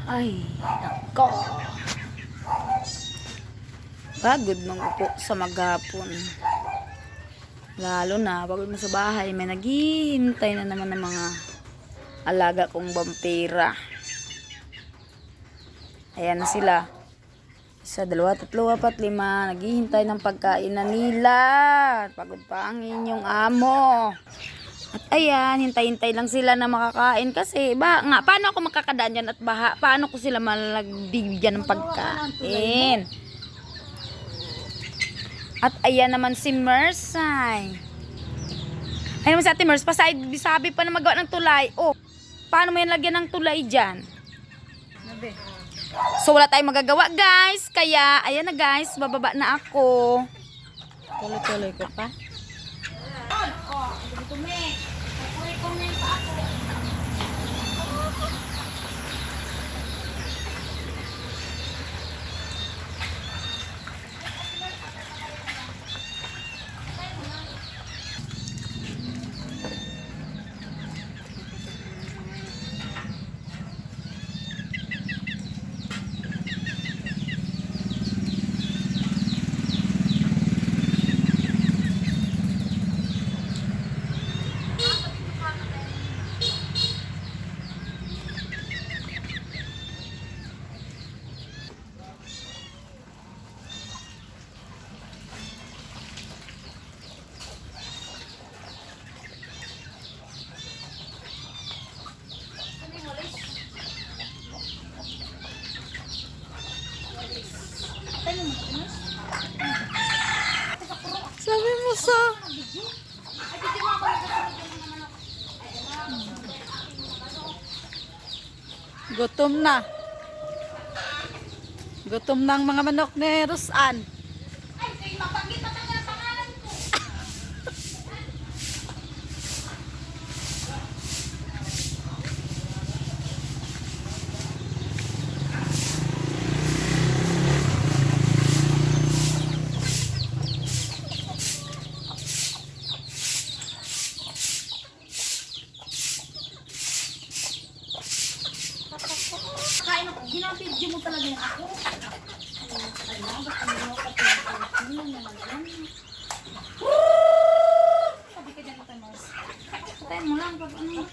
Ay, nako. Pagod mang upo sa maghapon. Lalo na, pagod mo sa bahay, may naghihintay na naman ng mga alaga kong vampira. Ayan na sila. Isa, dalawa, tatlo, apat, lima. Naghihintay ng pagkain na nila. Pagod pa ang inyong amo. At ayan, hintay-hintay lang sila na makakain kasi nga, paano ako makakadaan dyan at baha? Paano ko sila malagbigyan ng pagkain? At ayan naman si Mersay. Ay naman si Ate Mers, sabi pa na magawa ng tulay. Oh, paano mo yan lagyan ng tulay dyan? So wala tayong magagawa guys. Kaya ayan na guys, bababa na ako. Tuloy-tuloy ko pa. Sabi mo sa gutom na. Gutom na ang mga manok ni Rosan. Kain ako, ginapidyo mo talaga yan ako. Sabi ka dyan, Ate Mers. Patayin mo lang pag ano.